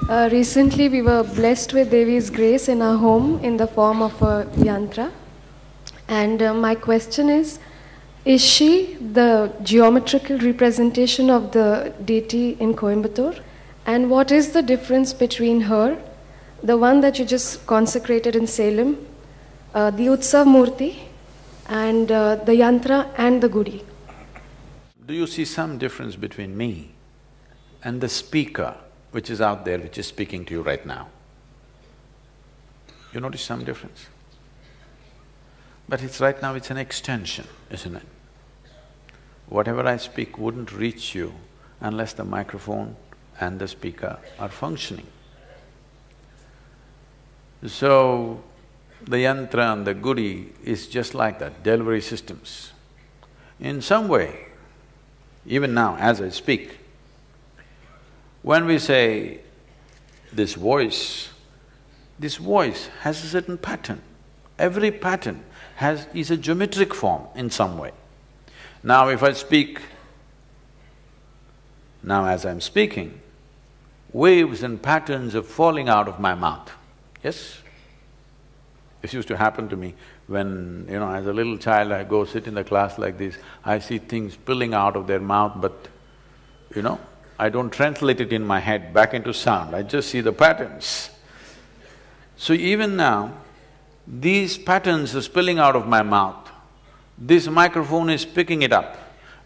Recently we were blessed with Devi's grace in our home in the form of a yantra. And my question is she the geometrical representation of the deity in Coimbatore? And what is the difference between her, the one that you just consecrated in Salem, the Utsav Murti, and the yantra and the Gudi? Do you see some difference between me and the speaker which is out there, which is speaking to you right now? You notice some difference? But it's right now, it's an extension, isn't it? Whatever I speak wouldn't reach you unless the microphone and the speaker are functioning. So, the yantra and the gudi is just like that, delivery systems. In some way, even now as I speak, when we say this voice has a certain pattern. Every pattern is a geometric form in some way. Now if I speak, now as I'm speaking, waves and patterns are falling out of my mouth, yes? This used to happen to me when, as a little child I go sit in the class like this, I see things spilling out of their mouth, but I don't translate it in my head back into sound, I just see the patterns. So even now, these patterns are spilling out of my mouth. This microphone is picking it up,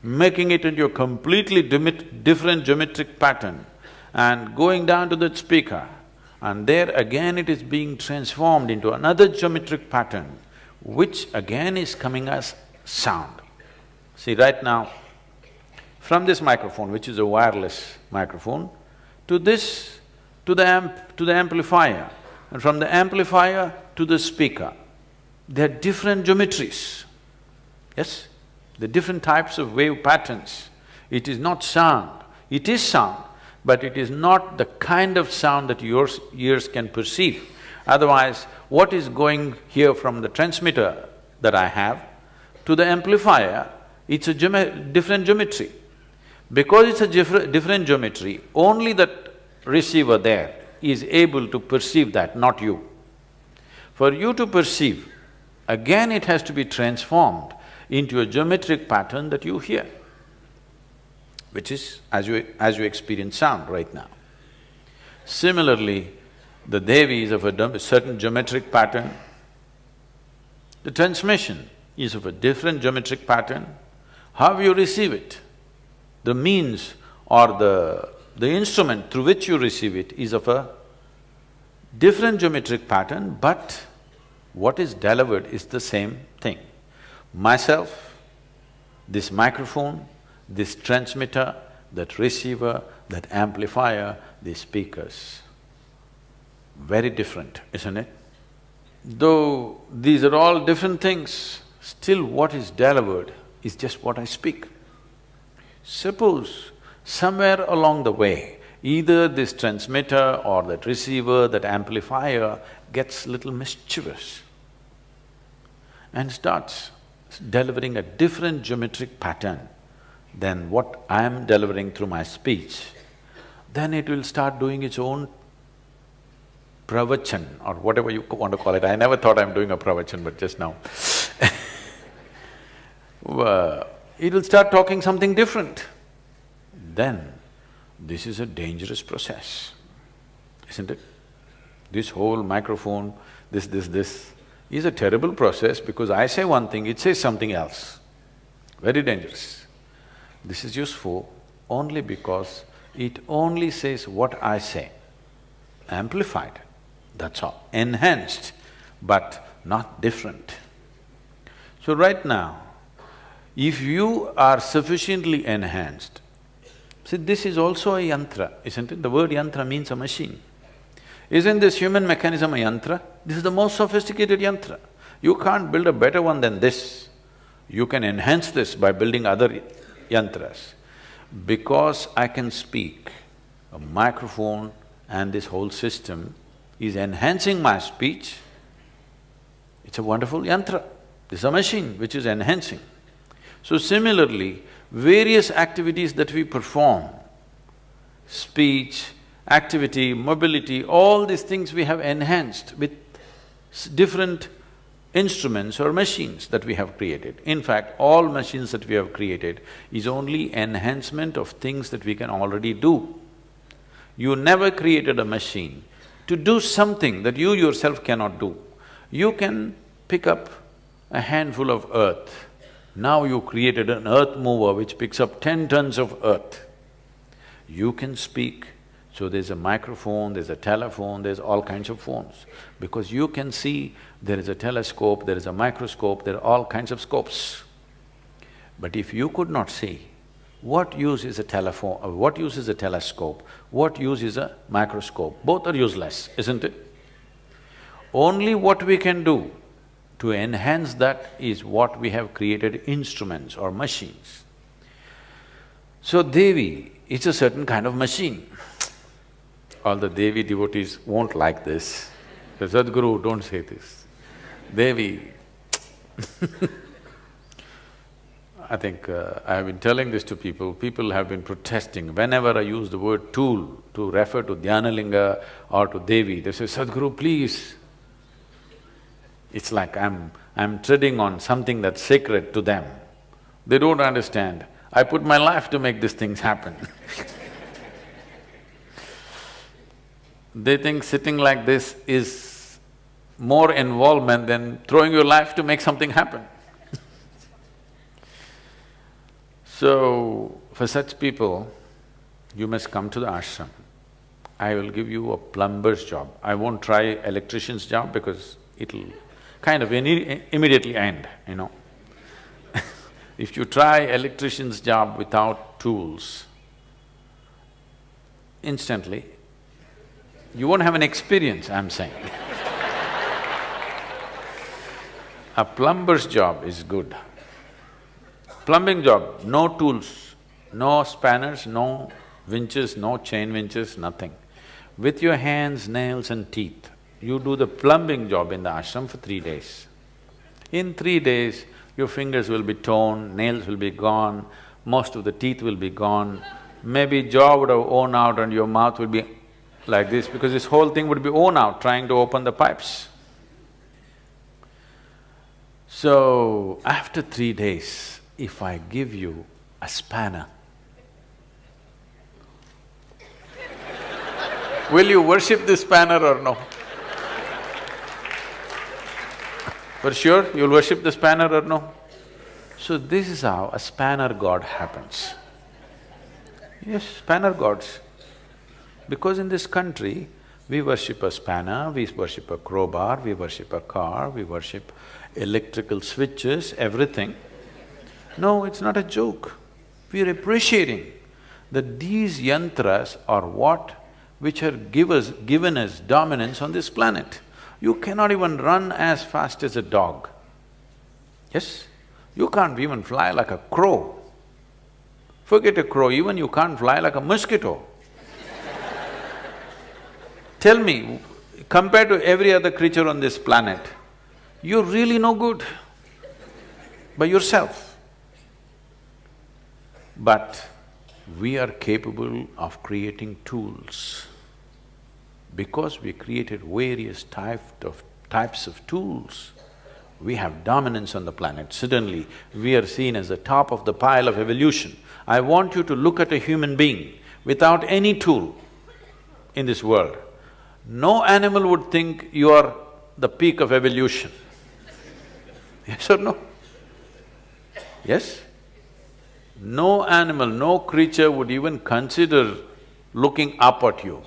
making it into a completely different geometric pattern and going down to the speaker. And there again it is being transformed into another geometric pattern, which again is coming as sound. See, right now, from this microphone, which is a wireless microphone, to this, to the amplifier, and from the amplifier to the speaker, there are different geometries, yes? There are different types of wave patterns. It is not sound, it is sound, but it is not the kind of sound that your ears can perceive. Otherwise, what is going here from the transmitter that I have to the amplifier, it's a different geometry. Because it's a different geometry, only that receiver there is able to perceive that, not you. For you to perceive, again it has to be transformed into a geometric pattern that you hear, which is as you experience sound right now. Similarly, the Devi is of a certain geometric pattern, the transmission is of a different geometric pattern. How you receive it, the means or the instrument through which you receive it is of a different geometric pattern, but what is delivered is the same thing. Myself, this microphone, this transmitter, that receiver, that amplifier, these speakers. Very different, isn't it? Though these are all different things, still what is delivered is just what I speak. Suppose somewhere along the way, either this transmitter or that receiver, that amplifier gets little mischievous and starts delivering a different geometric pattern than what I am delivering through my speech, then it will start doing its own pravachan or whatever you want to call it. I never thought I'm doing a pravachan, but just now it will start talking something different. Then, this is a dangerous process, isn't it? This whole microphone, this is a terrible process because I say one thing, it says something else. Very dangerous. This is useful only because it only says what I say, amplified, that's all, enhanced, but not different. So right now, if you are sufficiently enhanced, see, this is also a yantra, isn't it? The word yantra means a machine. Isn't this human mechanism a yantra? This is the most sophisticated yantra. You can't build a better one than this. You can enhance this by building other yantras. Because I can speak, a microphone and this whole system is enhancing my speech, it's a wonderful yantra. This is a machine which is enhancing. So similarly, various activities that we perform, speech activity, mobility, all these things we have enhanced with different instruments or machines that we have created. In fact, all machines that we have created is only enhancement of things that we can already do. You never created a machine to do something that you yourself cannot do. You can pick up a handful of earth. Now you created an earth mover which picks up 10 tons of earth. You can speak, so there's a microphone, there's a telephone, there's all kinds of phones. Because you can see, there is a telescope, there is a microscope, there are all kinds of scopes. But if you could not see, what use is a telephone, or what use is a telescope, what use is a microscope? Both are useless, isn't it? Only what we can do to enhance that is what we have created, instruments or machines. So Devi is a certain kind of machine. All the Devi devotees won't like this. The Sadhguru, don't say this. Devi I think I have been telling this to people, people have been protesting. Whenever I use the word tool to refer to Dhyanalinga or to Devi, they say, Sadhguru, please. It's like I'm treading on something that's sacred to them. They don't understand. I put my life to make these things happen. They think sitting like this is more involvement than throwing your life to make something happen. So, for such people, you must come to the ashram. I will give you a plumber's job. I won't try electrician's job because it'll kind of immediately end, you know. If you try electrician's job without tools, instantly, you won't have an experience, I'm saying. A plumber's job is good. Plumbing job, no tools, no spanners, no winches, no chain winches, nothing. With your hands, nails and teeth, you do the plumbing job in the ashram for 3 days. In 3 days, your fingers will be torn, nails will be gone, most of the teeth will be gone, maybe jaw would have worn out and your mouth will be like this because this whole thing would be worn out trying to open the pipes. So, after 3 days, if I give you a spanner, will you worship this spanner or no? For sure, you'll worship the spanner or no? So this is how a spanner god happens. Yes, spanner gods. Because in this country, we worship a spanner, we worship a crowbar, we worship a car, we worship electrical switches, everything. No, it's not a joke. We are appreciating that these yantras are what which are given us dominance on this planet. You cannot even run as fast as a dog. Yes? You can't even fly like a crow. Forget a crow, even you can't fly like a mosquito. Tell me, compared to every other creature on this planet, you're really no good by yourself. But we are capable of creating tools. Because we created various types of tools, we have dominance on the planet. Suddenly, we are seen as the top of the pile of evolution. I want you to look at a human being without any tool in this world. No animal would think you are the peak of evolution. Yes or no? Yes? No animal, no creature would even consider looking up at you.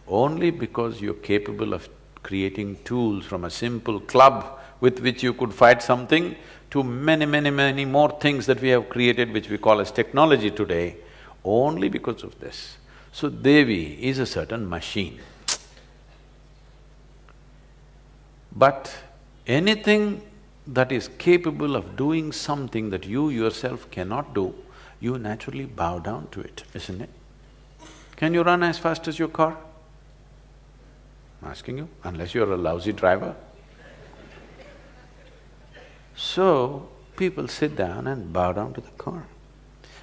Only because you're capable of creating tools from a simple club with which you could fight something to many more things that we have created which we call as technology today, only because of this. So Devi is a certain machine. But anything that is capable of doing something that you yourself cannot do, you naturally bow down to it, isn't it? Can you run as fast as your car? I'm asking you, unless you're a lousy driver. So, people sit down and bow down to the car.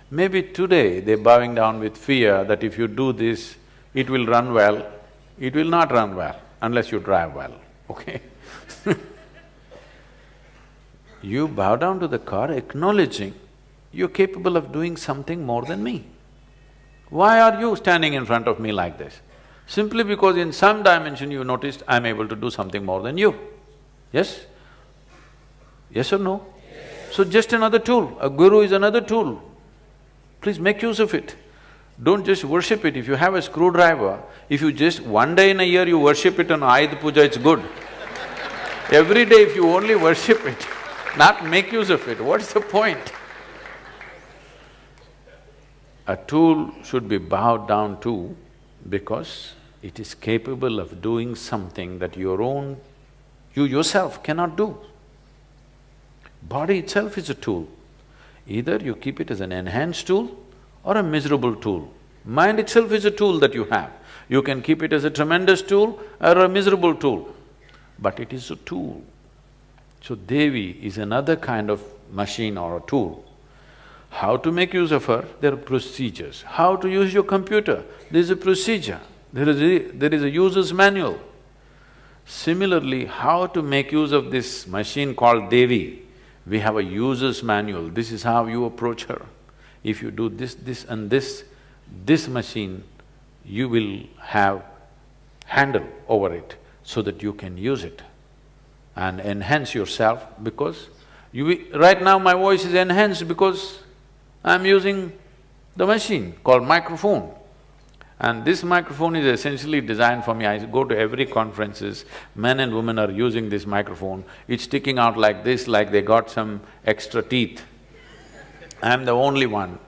Maybe today they're bowing down with fear that if you do this, it will run well, it will not run well unless you drive well, okay? You bow down to the car acknowledging you're capable of doing something more than me. Why are you standing in front of me like this? Simply because in some dimension you noticed I'm able to do something more than you. Yes? Yes or no? Yes. So just another tool. A guru is another tool. Please make use of it. Don't just worship it. If you have a screwdriver, if you just one day in a year you worship it on Ayuda Puja, it's good. Every day if you only worship it, not make use of it, what's the point? A tool should be bowed down to because it is capable of doing something that you yourself cannot do. Body itself is a tool. Either you keep it as an enhanced tool or a miserable tool. Mind itself is a tool that you have. You can keep it as a tremendous tool or a miserable tool, but it is a tool. So Devi is another kind of machine or a tool. How to make use of her? There are procedures. How to use your computer? There is a procedure. There is a user's manual. Similarly, how to make use of this machine called Devi? We have a user's manual. This is how you approach her. If you do this, this and this machine, you will have handle over it so that you can use it and enhance yourself because right now my voice is enhanced because I'm using the machine called microphone. And this microphone is essentially designed for me. I go to every conferences, men and women are using this microphone. It's sticking out like this, like they got some extra teeth. I'm the only one.